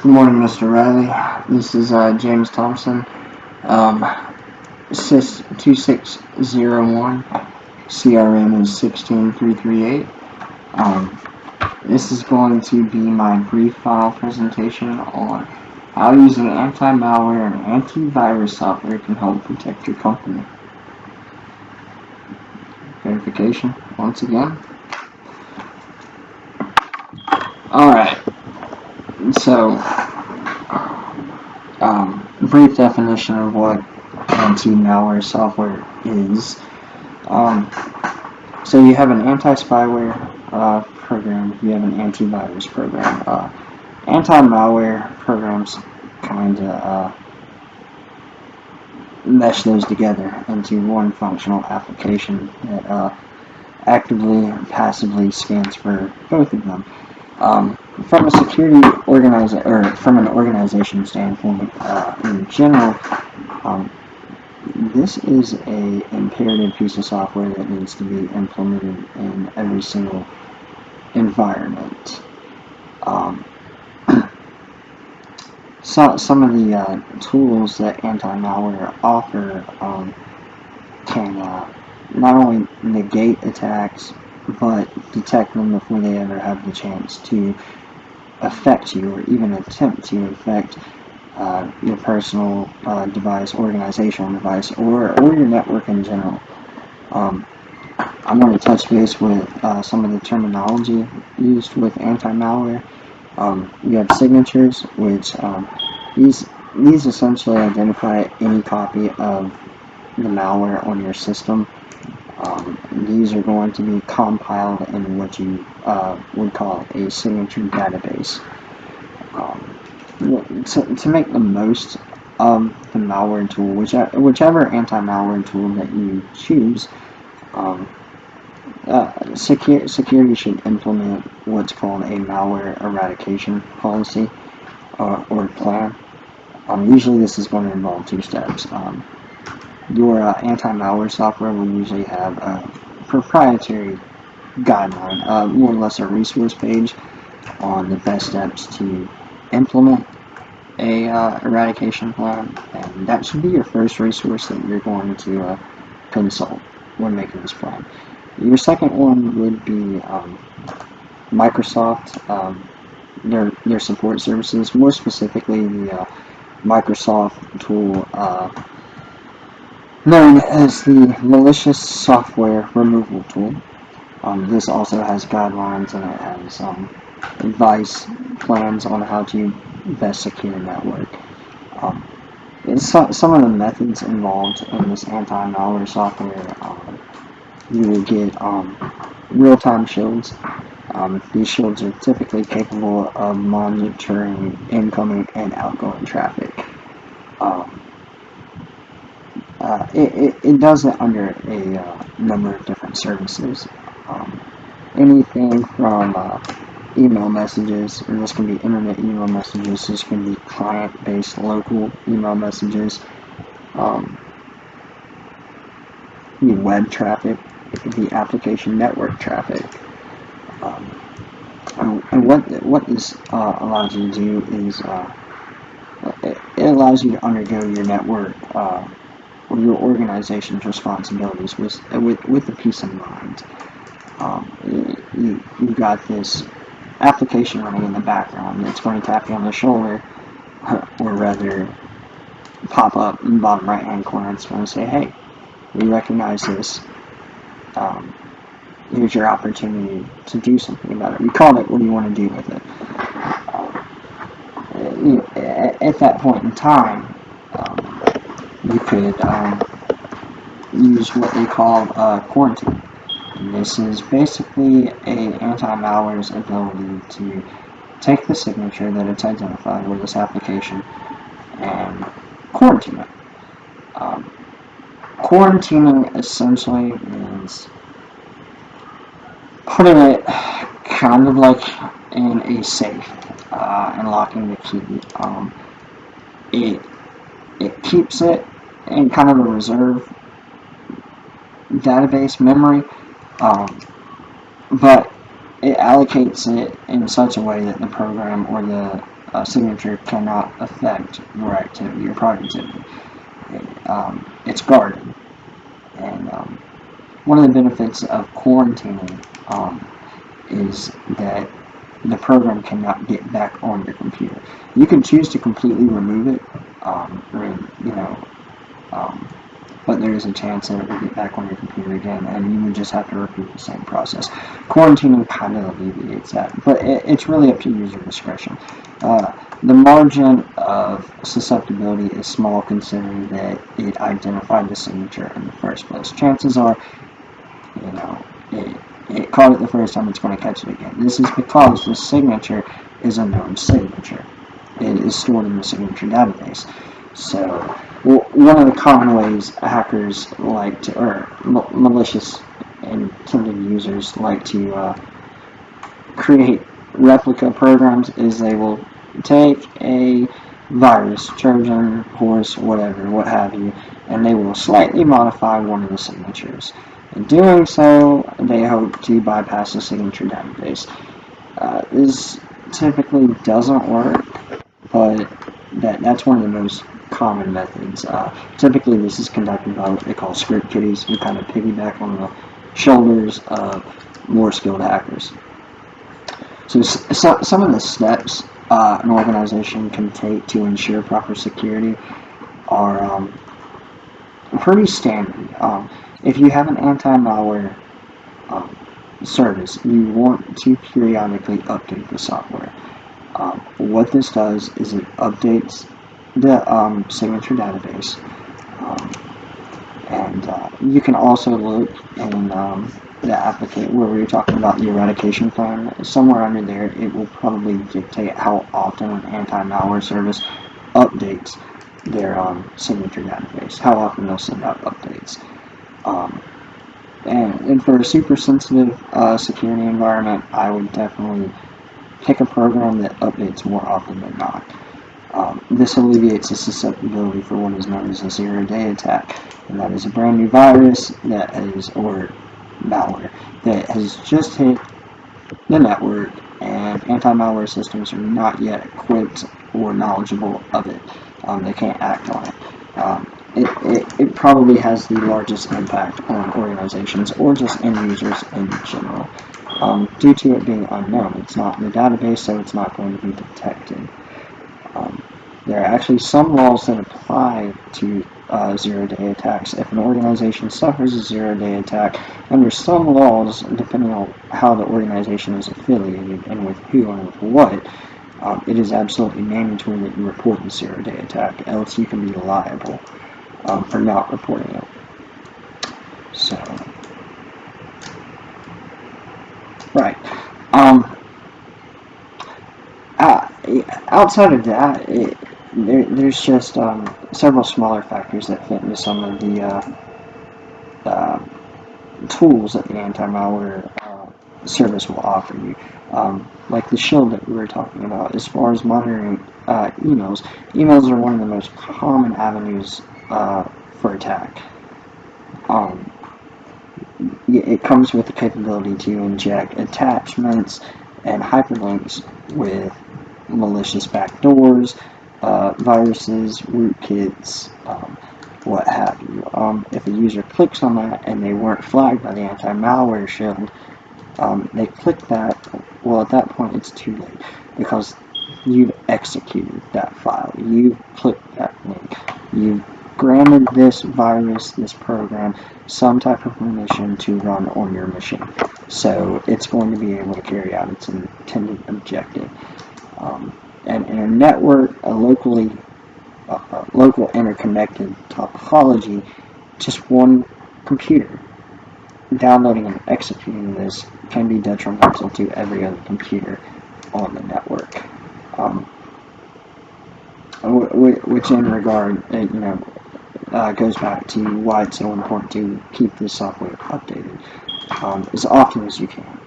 Good morning, Mr. Riley. This is James Thompson, Cist 2601, CRN is 16338. This is going to be my brief presentation on how using anti-malware and antivirus software can help protect your company. Verification once again. Alright, so brief definition of what anti-malware software is. So you have an anti-spyware program, you have an antivirus program. Anti-malware programs kind of mesh those together into one functional application that actively and passively scans for both of them. From a security from an organization standpoint, in general, this is a imperative piece of software that needs to be implemented in every single environment. Some of the tools that anti-malware offer can not only negate attacks, but detect them before they ever have the chance to affect you, or even attempt to affect your personal device, organizational device, or your network in general. I'm going to touch base with some of the terminology used with anti-malware. You have signatures, which these essentially identify any copy of the malware on your system. These are going to be compiled in what you would call a signature database. To make the most of the malware tool, whichever anti-malware tool that you choose, security should implement what's called a malware eradication policy or plan. Usually this is going to involve two steps. Your anti-malware software will usually have a proprietary guideline, more or less a resource page on the best steps to implement a eradication plan, and that should be your first resource that you're going to consult when making this plan. Your second one would be Microsoft, their support services, more specifically the Microsoft tool known as the malicious software removal tool. This also has guidelines, and it has advice plans on how to best secure the network. Some of the methods involved in this anti-malware software, you will get real-time shields. These shields are typically capable of monitoring incoming and outgoing traffic. It does it under a number of different services. Anything from email messages, and this can be internet email messages, this can be client-based local email messages, web traffic, it could be application network traffic. And what this allows you to do is it allows you to undergo your network or your organization's responsibilities with a peace of mind. You've got this application running in the background that's going to tap you on the shoulder, or rather pop up in the bottom right hand corner. It's going to say, hey, we recognize this. Here's your opportunity to do something about it. We call it, what do you want to do with it? At that point in time, you could use what they call quarantine. And this is basically an anti-malware's ability to take the signature that it's identified with this application and quarantine it. Quarantining essentially means putting it kind of like in a safe and locking the key. It keeps it in kind of a reserve database memory, but it allocates it in such a way that the program or the signature cannot affect your activity or productivity. It's guarded. And one of the benefits of quarantining is that the program cannot get back on your computer. You can choose to completely remove it, but there is a chance that it will get back on your computer again, and you would just have to repeat the same process. Quarantining kind of alleviates that, but it's really up to user discretion. The margin of susceptibility is small considering that it identified the signature in the first place. Chances are, it caught it the first time, it's going to catch it again. This is because the signature is a known signature. It is stored in the signature database. So, one of the common ways hackers like to, or malicious intended users like to create replica programs is they will take a virus, Trojan, horse, whatever, what have you, and they will slightly modify one of the signatures. In doing so, they hope to bypass the signature database. This typically doesn't work, but that's one of the most common methods. Typically, this is conducted by what they call script kiddies, who kind of piggyback on the shoulders of more skilled hackers. So some of the steps an organization can take to ensure proper security are pretty standard. If you have an anti-malware service, you want to periodically update the software. What this does is it updates the signature database, and you can also look in the application where we were talking about the eradication plan. Somewhere under there, it will probably dictate how often an anti-malware service updates their signature database, how often they'll send out updates. And for a super sensitive security environment, I would definitely pick a program that updates more often than not. This alleviates the susceptibility for what is known as a zero-day attack, and that is a brand new virus or malware that has just hit the network, and anti-malware systems are not yet equipped or knowledgeable of it. They can't act on it. It probably has the largest impact on organizations or just end users in general, due to it being unknown. It's not in the database, so it's not going to be detected. There are actually some laws that apply to zero-day attacks. If an organization suffers a zero-day attack, under some laws, depending on how the organization is affiliated and with who and with what, it is absolutely mandatory that you report the zero-day attack, else you can be liable for not reporting it. So, right. Outside of that, there's just several smaller factors that fit into some of the tools that the anti-malware service will offer you. Like the shield that we were talking about, as far as monitoring emails. Emails are one of the most common avenues for attack. It comes with the capability to inject attachments and hyperlinks with malicious backdoors, viruses, rootkits, what have you. If a user clicks on that and they weren't flagged by the anti-malware shield, they click that, well, at that point it's too late, because you've executed that file, you've clicked that link, you've granted this virus, this program, some type of permission to run on your machine. So it's going to be able to carry out its intended objective. And in a network, a local interconnected topology, just one computer downloading and executing this can be detrimental to every other computer on the network. Which in regard, goes back to why it's so important to keep this software updated as often as you can.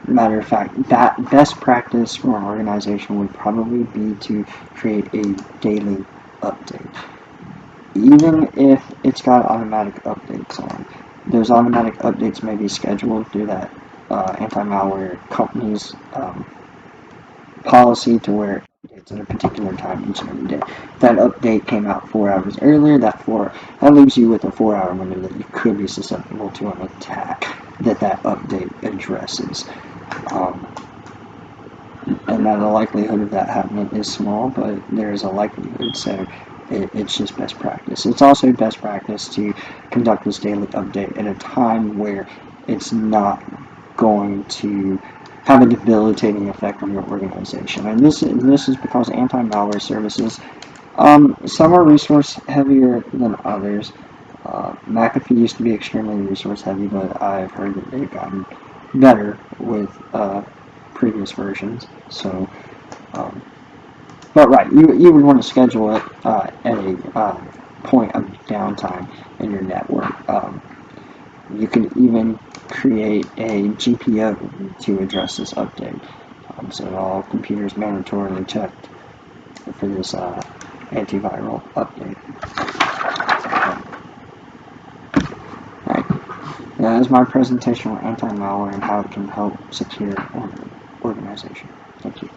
Matter of fact, that best practice for an organization would probably be to create a daily update. Even if it's got automatic updates on, those automatic updates may be scheduled through that anti-malware company's policy to where it's at a particular time each and every day. If that update came out 4 hours earlier, that leaves you with a 4-hour window that you could be susceptible to an attack that update addresses. And now the likelihood of that happening is small, but there is a likelihood, so it's just best practice. It's also best practice to conduct this daily update at a time where it's not going to have a debilitating effect on your organization. And this is because anti-malware services, some are resource heavier than others. McAfee used to be extremely resource heavy, but I've heard that they've gotten better with previous versions. So, but right, you would want to schedule it at a point of downtime in your network. You can even create a GPO to address this update. So all computers mandatorily checked for this antiviral update. Alright, that is my presentation on anti-malware and how it can help secure an organization. Thank you.